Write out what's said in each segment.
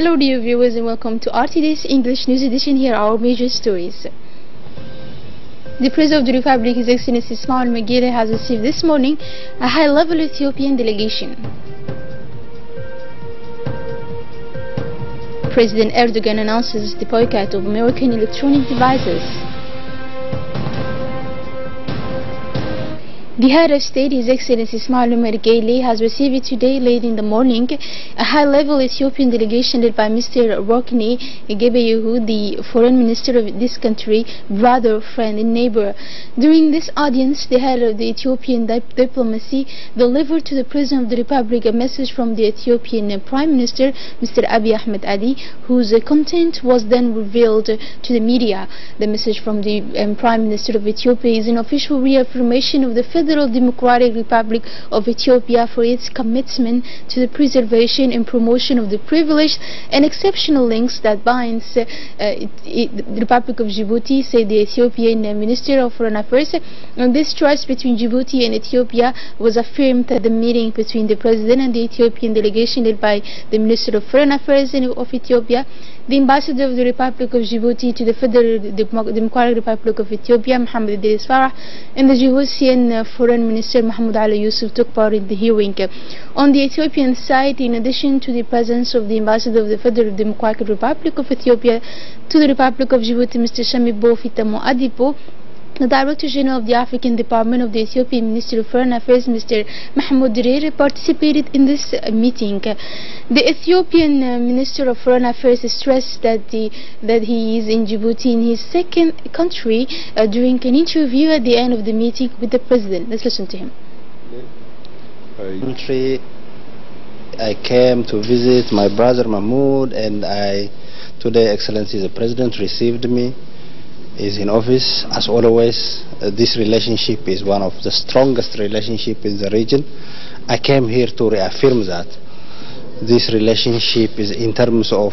Hello dear viewers and welcome to RTD's English News Edition. Here are our major stories. The President of the Republic, His Excellency Ismail Magere, has received this morning a high-level Ethiopian delegation. President Erdogan announces the boycott of American electronic devices. The head of state, His Excellency Ismail Magere, has received today late in the morning a high-level Ethiopian delegation led by Mr. Rokne Gebeyehu, the foreign minister of this country, brother, friend and neighbor. During this audience, the head of the Ethiopian diplomacy delivered to the President of the Republic a message from the Ethiopian Prime Minister, Mr. Abiy Ahmed Ali, whose content was then revealed to the media. The message from the Prime Minister of Ethiopia is an official reaffirmation of the Federal Democratic Republic of Ethiopia for its commitment to the preservation and promotion of the privileged and exceptional links that binds the Republic of Djibouti, said the Ethiopian Minister of Foreign Affairs. And this trust between Djibouti and Ethiopia was affirmed at the meeting between the President and the Ethiopian delegation led by the Minister of Foreign Affairs of Ethiopia, the Ambassador of the Republic of Djibouti to the Federal Democratic Republic of Ethiopia, Mohammed Idris Farah, and the Djiboutian Foreign Minister Mahmoud Ali Yusuf took part in the hearing. On the Ethiopian side, in addition to the presence of the Ambassador of the Federal Democratic Republic of Ethiopia to the Republic of Djibouti, Mr. Shamibo Fitamo Adipo, the Director General of the African Department of the Ethiopian Ministry of Foreign Affairs, Mr. Mahmoud Dirir, participated in this meeting. The Ethiopian Minister of Foreign Affairs stressed that he is in Djibouti in his second country during an interview at the end of the meeting with the President. Let's listen to him. I came to visit my brother Mahmoud, and today, Excellency the President received me. Is in office. As always, this relationship is one of the strongest relationships in the region. I came here to reaffirm that this relationship is, in terms of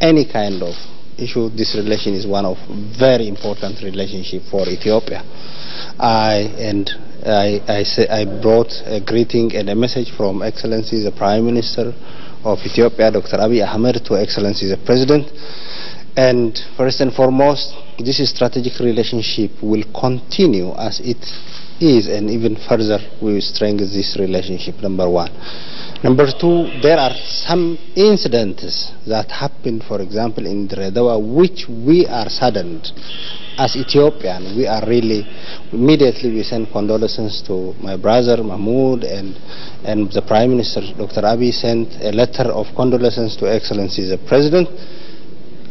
any kind of issue, this relation is one of very important relationship for Ethiopia. I brought a greeting and a message from Excellency the Prime Minister of Ethiopia, Dr. Abiy Ahmed, to Excellency the President. And first and foremost, this strategic relationship will continue as it is, and even further we will strengthen this relationship, number one. Number two, there are some incidents that happened, for example, in Redawa, which we are saddened. As Ethiopian, we are really, immediately we send condolences to my brother Mahmoud, and the Prime Minister, Dr. Abiy, sent a letter of condolences to Excellency the President.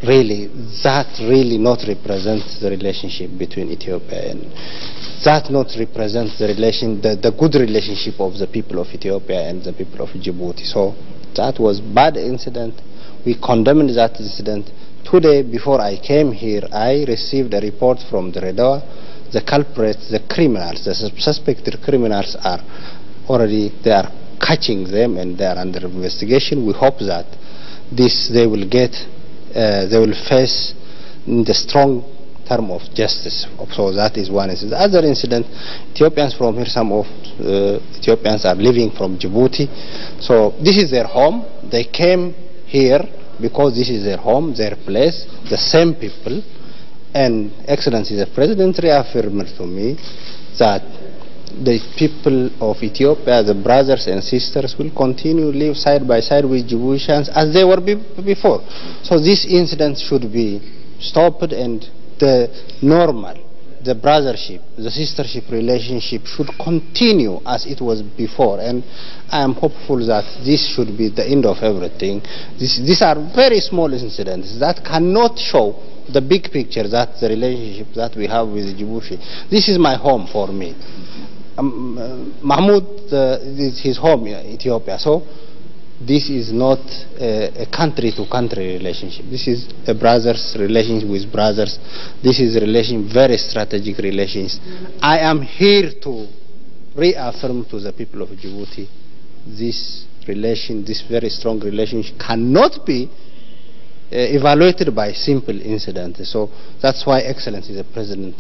Really, that really not represents the relationship between Ethiopia, and that not represents the good relationship of the people of Ethiopia and the people of Djibouti. So that was bad incident. We condemned that incident. Today, before I came here, I received a report from the Redawa. The culprits, the criminals, the suspected criminals are already, they are catching them and they are under investigation. We hope that they will get they will face the strong term of justice. So that is one incident. The other incident, Ethiopians from here, some of Ethiopians are living from Djibouti. So this is their home. They came here because this is their home, their place, the same people. And Excellency the President reaffirmed to me that the people of Ethiopia, the brothers and sisters, will continue to live side by side with Djiboutians as they were before. So this incident should be stopped, and the normal, the brothership, the sistership relationship should continue as it was before. And I am hopeful that this should be the end of everything. These are very small incidents that cannot show the big picture, that the relationship that we have with Djibouti. This is my home for me. Mahmoud is his home in Ethiopia, so this is not a country-to-country relationship. This is a brother's relationship with brothers. This is a relation, very strategic relations. I am here to reaffirm to the people of Djibouti this relation, this very strong relationship cannot be evaluated by simple incidents. So that's why Excellency the President,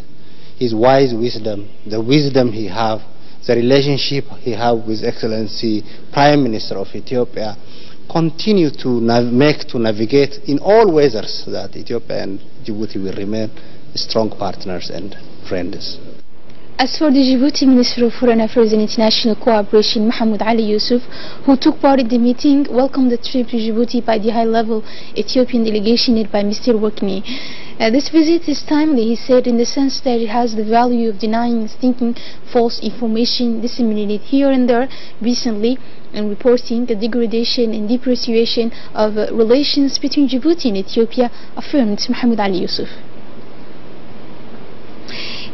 his wise wisdom, the wisdom he have, the relationship he have with Excellency Prime Minister of Ethiopia, continue to navigate in all weathers, that Ethiopia and Djibouti will remain strong partners and friends. As for the Djibouti Minister of Foreign Affairs and International Cooperation, Mahmoud Ali Yusuf, who took part in the meeting, welcomed the trip to Djibouti by the high-level Ethiopian delegation led by Mr. Workney. This visit is timely, he said, in the sense that it has the value of denying and thinking false information disseminated here and there recently, and reporting the degradation and depreciation of relations between Djibouti and Ethiopia, affirmed Mahmoud Ali Yusuf.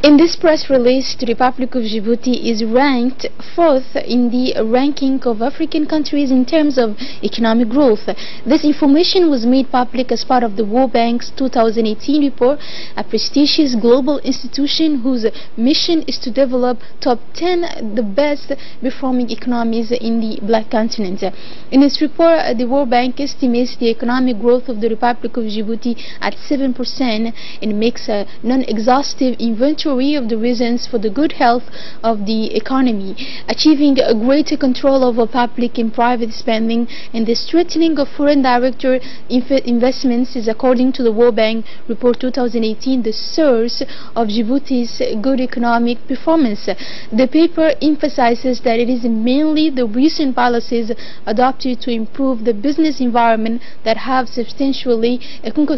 In this press release, the Republic of Djibouti is ranked 4th in the ranking of African countries in terms of economic growth. This information was made public as part of the World Bank's 2018 report, a prestigious global institution whose mission is to develop top 10 the best performing economies in the Black Continent. In its report, the World Bank estimates the economic growth of the Republic of Djibouti at 7% and makes a non-exhaustive inventory of the reasons for the good health of the economy, achieving a greater control over public and private spending, and the strengthening of foreign direct investments is, according to the World Bank Report 2018, the source of Djibouti's good economic performance. The paper emphasizes that it is mainly the recent policies adopted to improve the business environment that have substantially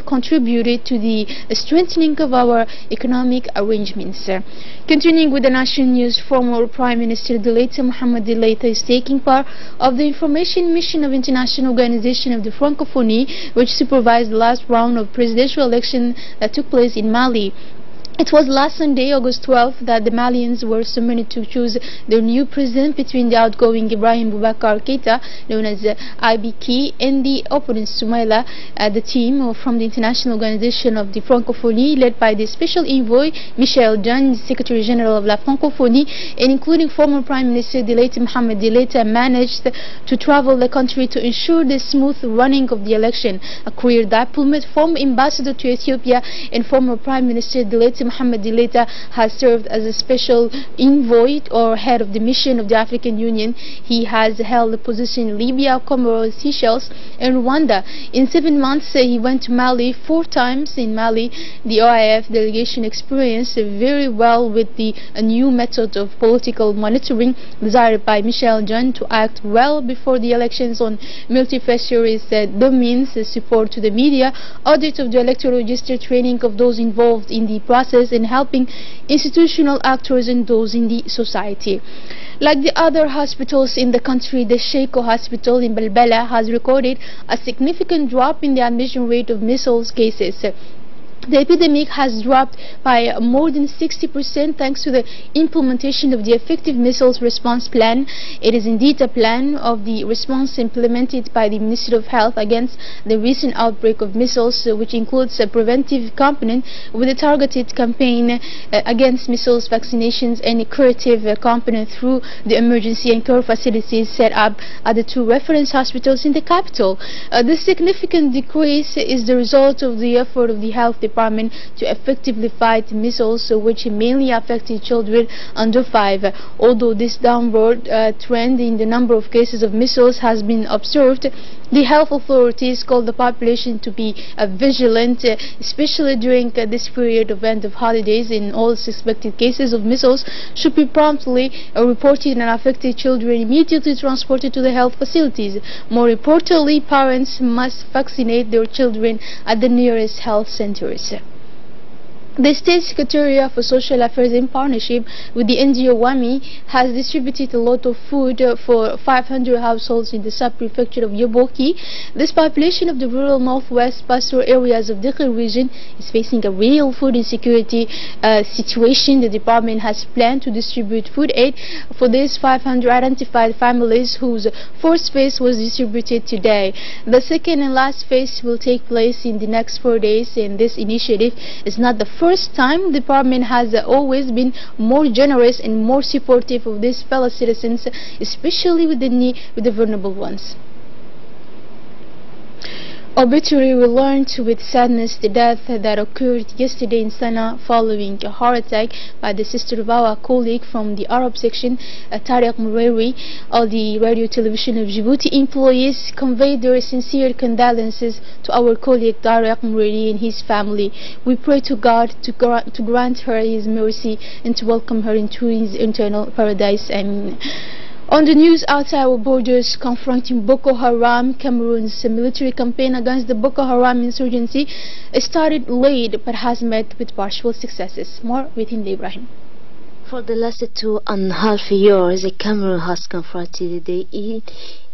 contributed to the strengthening of our economic arrangements. Continuing with the national news, former Prime Minister Dileita Mohamed Dileita is taking part of the information mission of International Organization of the Francophonie, which supervised the last round of presidential election that took place in Mali. It was last Sunday, August 12th, that the Malians were summoned to choose their new president between the outgoing Ibrahim Boubacar Keita, known as IBK, and the opponent Soumaïla. The team from the International Organization of the Francophonie, led by the Special Envoy Michel Jean, Secretary General of la Francophonie, and including former Prime Minister Dileita Mohamed Dileita, managed to travel the country to ensure the smooth running of the election. A career diplomat, former ambassador to Ethiopia, and former Prime Minister Dileita Mohamed Dileita has served as a special envoy or head of the mission of the African Union. He has held a position in Libya, Comoros, Seychelles, and Rwanda. In 7 months, he went to Mali 4 times. In Mali, the OIF delegation experienced very well with the new method of political monitoring desired by Michel Jean to act well before the elections on multifaceted domains, support to the media, audit of the electoral register, training of those involved in the process, in helping institutional actors and those in the society. Like the other hospitals in the country, the Sheiko Hospital in Balbala has recorded a significant drop in the admission rate of measles cases. The epidemic has dropped by more than 60% thanks to the implementation of the effective measles response plan. It is indeed a plan of the response implemented by the Ministry of Health against the recent outbreak of measles, which includes a preventive component with a targeted campaign against measles vaccinations and a curative component through the emergency and care facilities set up at the 2 reference hospitals in the capital. This significant decrease is the result of the effort of the health department to effectively fight measles, which mainly affected children under 5. Although this downward trend in the number of cases of measles has been observed, the health authorities call the population to be vigilant, especially during this period of end of holidays, and all suspected cases of measles should be promptly reported, and affected children immediately transported to the health facilities. More importantly, parents must vaccinate their children at the nearest health centers. The State Secretariat for Social Affairs, in partnership with the NGO WAMI, has distributed a lot of food for 500 households in the sub-prefecture of Yoboki. This population of the rural northwest pastoral areas of the region is facing a real food insecurity situation. The department has planned to distribute food aid for these 500 identified families, whose first phase was distributed today. The second and last phase will take place in the next 4 days, and this initiative is not the first time. The department has always been more generous and more supportive of these fellow citizens, especially with the vulnerable ones. Obituary: we learned with sadness the death that occurred yesterday in Sana'a following a heart attack by the sister of our colleague from the Arab section, Tariq Moureiri. All the radio television of Djibouti employees conveyed their sincere condolences to our colleague Tariq Moureiri and his family. We pray to God to grant her his mercy and to welcome her into his eternal paradise. Amen. On the news outside our borders, confronting Boko Haram, Cameroon's military campaign against the Boko Haram insurgency started late but has met with partial successes. More with Hinda Ibrahim. For the last 2.5 years, Cameroon has confronted the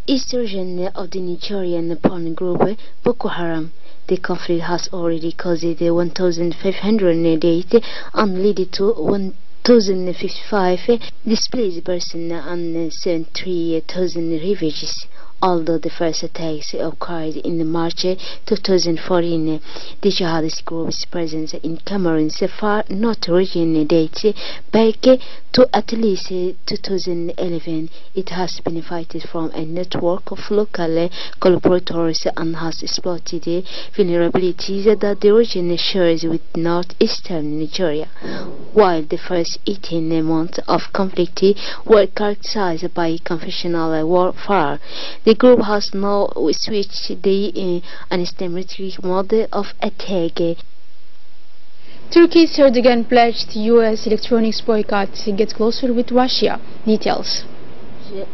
insurgents of the Nigerian porn group Boko Haram. The conflict has already caused 1,500 deaths and led to 1,055 displaced persons and 73,000 refugees. Although the first attacks occurred in March 2014, the jihadist group's presence in Cameroon so far not reaching dates back to at least 2011. It has benefited from a network of local collaborators and has exploited the vulnerabilities that the region shares with northeastern Nigeria. While the first 18 months of conflict were characterized by conventional warfare, the group has now switched the asymmetric mode of attack. Turkey's Erdogan pledged U.S. electronics boycott gets closer with Russia. Details.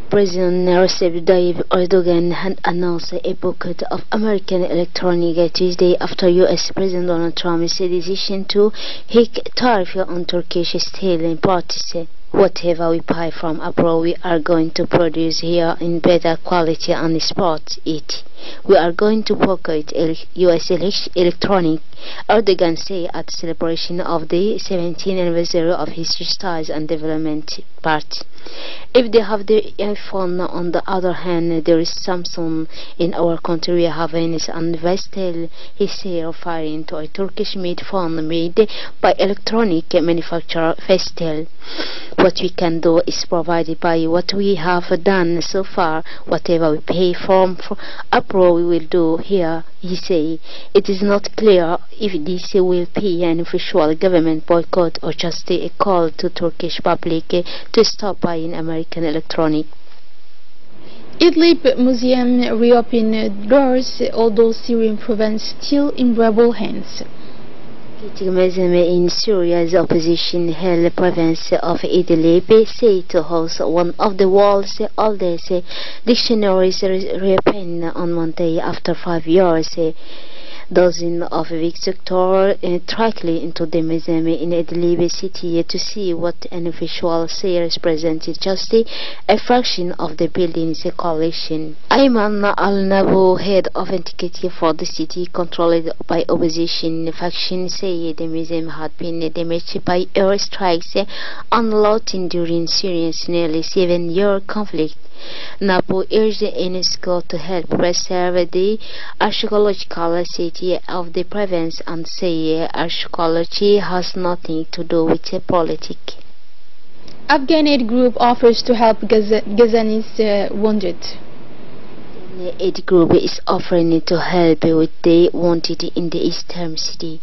President Recep Tayyip Erdogan had announced a boycott of American electronics Tuesday after U.S. President Donald Trump's decision to hike tariffs on Turkish steel imports. Whatever we buy from abroad, we are going to produce here in better quality and export it. We are going to boycott U.S. electronics, Erdogan said at the celebration of the 17th anniversary of his Research and Development Party. If they have the iPhone, on the other hand, there is Samsung in our country. We have Venice and Vestel, he said, referring to a Turkish-made phone made by electronic manufacturer Vestel. What we can do is provided by what we have done so far. Whatever we pay from abroad, we will do here, he said. It is not clear if this will be an official government boycott or just a call to Turkish public to stop buying American electronics. Idlib Museum reopened doors, although Syrian province still in rebel hands. Museum in Syria's opposition held province of Idlib said to host one of the world's oldest dictionaries reopened on Monday after 5 years. Dozens of visitors trekked into the museum in Idlib city to see what an official says presented just a fraction of the building's collection. Ayman al-Nabu, head of antiquity for the city controlled by opposition factions, said the museum had been damaged by airstrikes and looting during Syria's nearly 7-year conflict. Nabu urged UNESCO to help preserve the archaeological city of the province and say archaeology has nothing to do with politics. Afghan aid group offers to help Ghazna's wounded. The aid group is offering to help with the wounded in the eastern city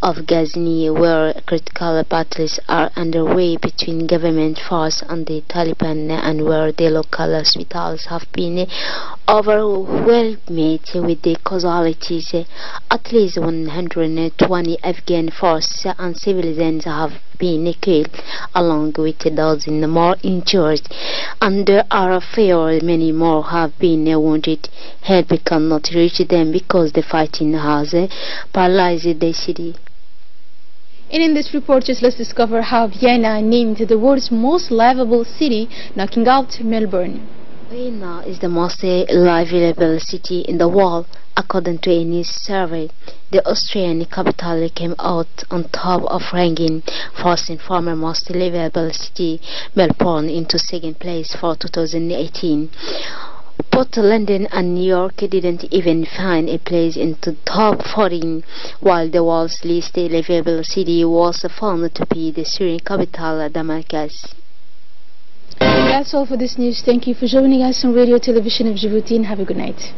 of Ghazni, where critical battles are underway between government forces and the Taliban, and where the local hospitals have been overwhelmed with the casualties. At least 120 Afghan forces and civilians have been killed, along with a dozen more injured, and there are many more have been wounded. Help cannot reach them because the fighting has paralyzed the city. And in this report, just let's discover how Vienna named the world's most livable city, knocking out Melbourne. Vienna is the most livable city in the world, according to a new survey. The Austrian capital came out on top of ranking, forcing former most livable city Melbourne into second place for 2018. Both London and New York didn't even find a place into top 14, while the world's least livable city was found to be the Syrian capital, Damascus. That's all for this news. Thank you for joining us on Radio Television of Djibouti, and have a good night.